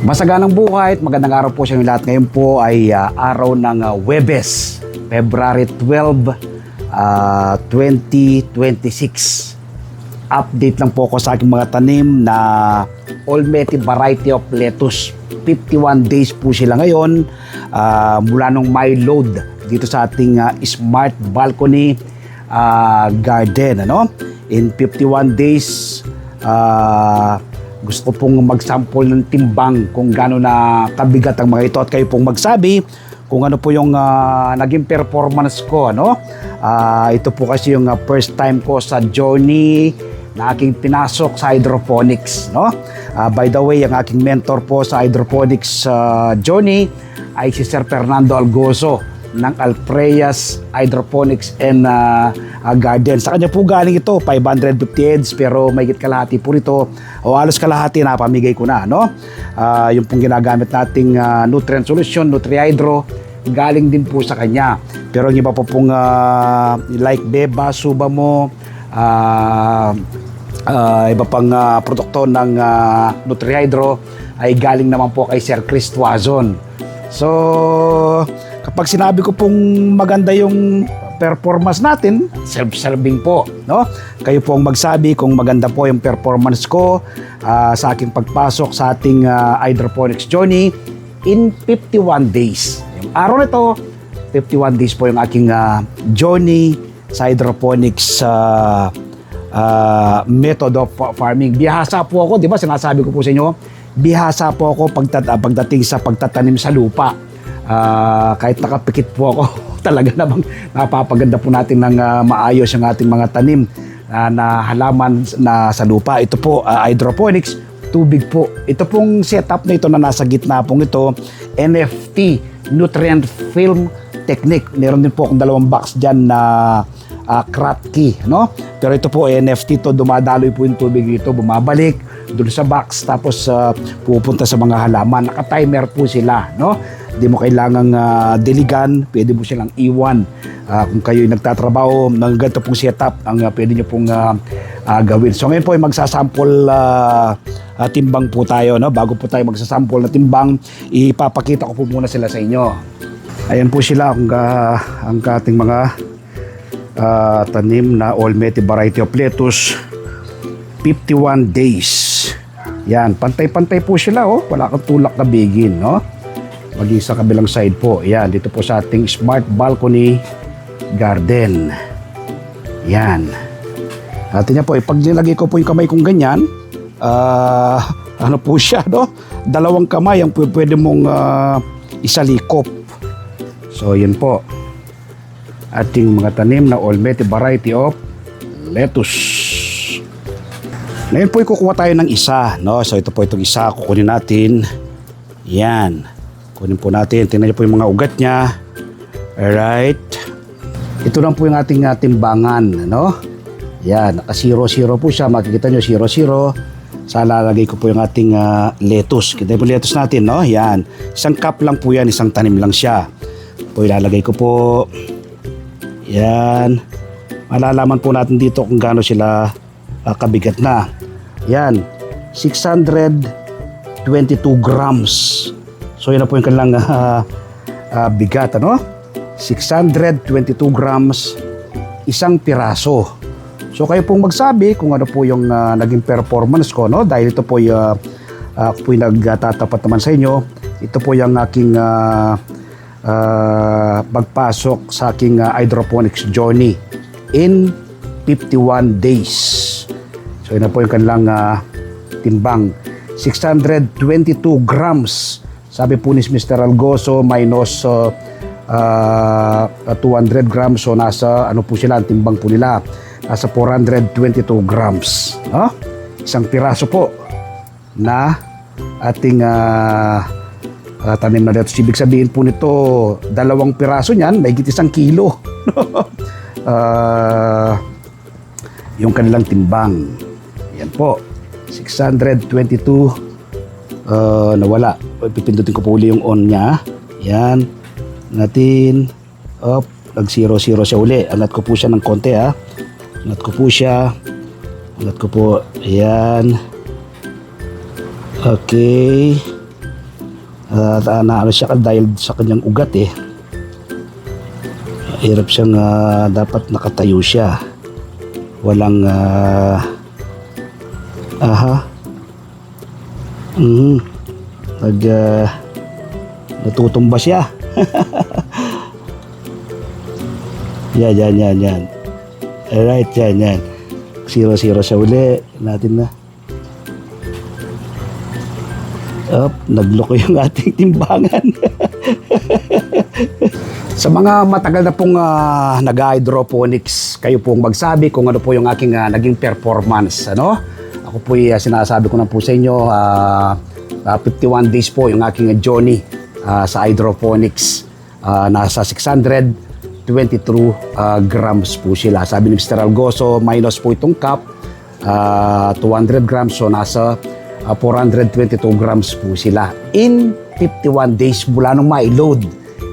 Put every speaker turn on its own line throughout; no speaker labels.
Masaganang buhay at magandang araw po sa inyo lahat. Ngayon po ay araw ng Huwebes, February 12, 2026. Update lang po ako sa aking mga tanim na Olmete variety of lettuce. 51 days po sila ngayon mula nung may load dito sa ating smart balcony garden. In 51 days, gusto ko pong mag-sample ng timbang kung gaano na kabigat ang mga ito at kayo pong magsabi kung ano po yung naging performance ko. Ito po kasi yung first time ko sa journey na aking pinasok sa hydroponics. By the way, ang aking mentor po sa hydroponics journey ay si Sir Fernando Algozo ng Alfreyas Hydroponics and Garden. Sa kanya po galing ito, 550 heads, pero may kalahati po rito, o halos kalahati na pamigay ko na. Yung pong ginagamit nating nutrient solution, NutriHydro, galing din po sa kanya. Pero ang iba po pong like Beba, Subamo, iba pang produkto ng NutriHydro ay galing naman po kay Sir Chris Tuazon. So, kapag sinabi ko pong maganda yung performance natin, self-serving po, Kayo po ang magsabi kung maganda po yung performance ko sa aking pagpasok sa ating hydroponics journey in 51 days. Yung araw nito, 51 days po yung aking journey sa hydroponics method of farming. Bihasa po ako, di ba? Sinasabi ko po sa inyo, bihasa po ako pagdating sa pagtatanim sa lupa. Kahit nakapikit po ako, talaga namang napapaganda po natin ng maayos yung ating mga tanim na halaman na sa lupa. Ito po, hydroponics, tubig po. Ito pong setup na ito na nasa gitna pong ito, NFT, Nutrient Film Technique. Meron din po akong dalawang box dyan na Kratky, Pero ito po, NFT to, dumadaloy po yung tubig dito, bumabalik doon sa box, tapos pupunta sa mga halaman. Naka-timer po sila, Hindi mo kailangang diligan, pwede mo silang iwan. Kung kayo'y nagtatrabaho ng ganito pong setup, ang pwede nyo pong gawin. So ngayon po ay magsasample timbang po tayo, Bago po tayo magsasample na timbang, ipapakita ko po muna sila sa inyo. Ayan po sila ang ating mga tanim na Olmete variety of lettuce, 51 days. Yan, pantay-pantay po sila, wala kang tulak na bigin, maging sa kabilang side po. Yan, dito po sa ating smart balcony garden. Yan. Atin niya po, pag nilagay ko po yung kamay kong ganyan, ano po siya, dalawang kamay ang pwede mong isalikop. So, yan po. Ating mga tanim na Olmete variety of lettuce. Ngayon po, kukuha tayo ng isa, So, ito po itong isa, kukunin natin. Yan. Kunin po natin. Tingnan niyo po yung mga ugat niya. Alright. Ito lang po yung ating timbangan, Yan. Naka 0-0 po siya. Makikita niyo 0-0. Sa lalagay ko po yung ating lettuce. Kita po yung lettuce natin, Yan. Isang cup lang po yan. Isang tanim lang siya. Po ilalagay ko po. Yan. Malalaman po natin dito kung gaano sila kabigat na. Yan. 622 grams. So, yan na po yung kanilang bigat, 622 grams, isang piraso. So, kayo pong magsabi kung ano po yung naging performance ko, Dahil ito po yung nagtatapat naman sa inyo. Ito po yung aking pagpasok sa aking hydroponics journey in 51 days. So, yun na po yung kanilang timbang. 622 grams. Sabi po ni Mr. Algozo, minus 200 grams. So, nasa, po sila, ang timbang po nila. Nasa 422 grams. Isang piraso po na ating tanim na lettuce. Ibig sabihin po nito, dalawang piraso niyan, may higit 1 kilo. Yung kanilang timbang. Yan po. 622 nawala. Pipindutin ko po uli yung on niya. Yan. Natin. Nag-0-0 siya uli. Angat ko po siya ng konti, Angat ko po siya. Angat ko po. Ayan. Okay. Naano siya dahil sa kanyang ugat eh. Hirap siyang dapat nakatayo siya. Walang natutumba siya. Yan. Alright, yan. 0-0 siya uli. Natin na. Nagloko yung ating timbangan. Sa mga matagal na pong nag-hydroponics, kayo pong magsabi kung ano po yung aking naging performance. Ano? Ako po sinasabi ko na po sa inyo, 51 days po yung aking journey sa hydroponics. Nasa 622 grams po sila. Sabi ni Mr. Algoso, minus po itong cup, 200 grams. So nasa 422 grams po sila. In 51 days mula nung ma-load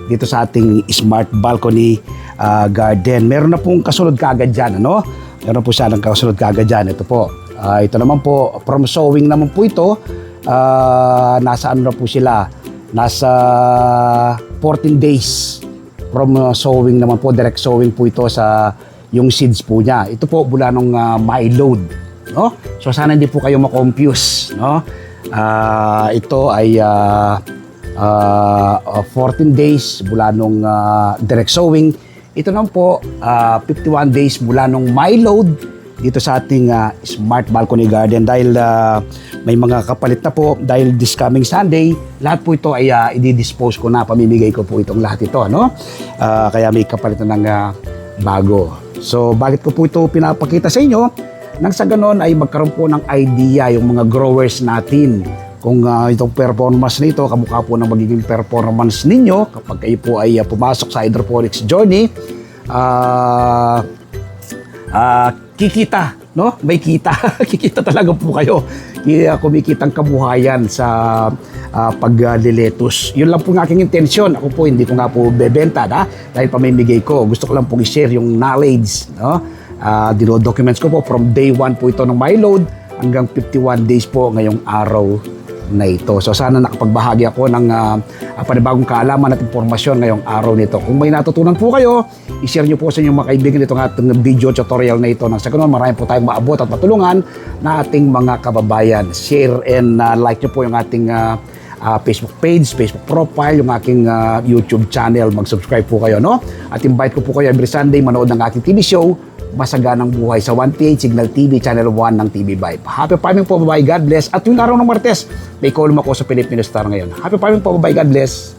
dito sa ating smart balcony garden. Meron na pong kasunod kaagad dyan, ano? Meron po siya ng kasunod kaagad dyan. Ito po. Ito naman po, from sowing naman po ito, nasa ano na po sila? Nasa 14 days from sowing naman po, direct sowing po ito sa yung seeds po niya. Ito po, mula nung ma-load. No? So sana hindi po kayo ma-confuse. No? Ito ay 14 days mula nung direct sowing. Ito naman po, 51 days mula nung my-load dito sa ating smart balcony garden. Dahil may mga kapalit na po, dahil this coming Sunday, lahat po ito ay i-dispose ko na, pamimigay ko po itong lahat ito. No? Kaya may kapalit na ng bago. So, bakit ko po ito pinapakita sa inyo? Nang sa ganon ay magkaroon po ng idea yung mga growers natin kung itong performance nito, kamukha po ng magiging performance ninyo kapag kayo po ay pumasok sa hydroponics journey. Kikita, no? May kita. Kikita talaga po kayo. Kaya kumikitang kabuhayan sa pagliletus. Yun lang po ng aking intensyon. Ako po hindi ko nga po bebenta dahil pamimigay ko. Gusto ko lang pong i-share yung knowledge, no? Dino-documents ko po from day 1 po ito ng my load hanggang 51 days po ngayong araw na ito. So sana nakapagbahagi ako ng panibagong kaalaman at impormasyon ngayong araw nito. Kung may natutunan po kayo, i-share nyo po sa inyong mga kaibigan itong ating video tutorial na ito. Nang sa ganun, marami po tayong maabot at matulungan na ating mga kababayan. Share and like nyo po yung ating Facebook page, Facebook profile, yung aking YouTube channel. Mag-subscribe po kayo, no? At invite ko po kayo every Sunday manood ng aking TV show, Masaganang Buhay sa 1PH Signal TV, Channel 1 ng TV Vibe. Happy farming po, bye-bye, God bless. At yung araw ng Martes, may column ako sa Filipino Star ngayon. Happy farming po, bye-bye, God bless.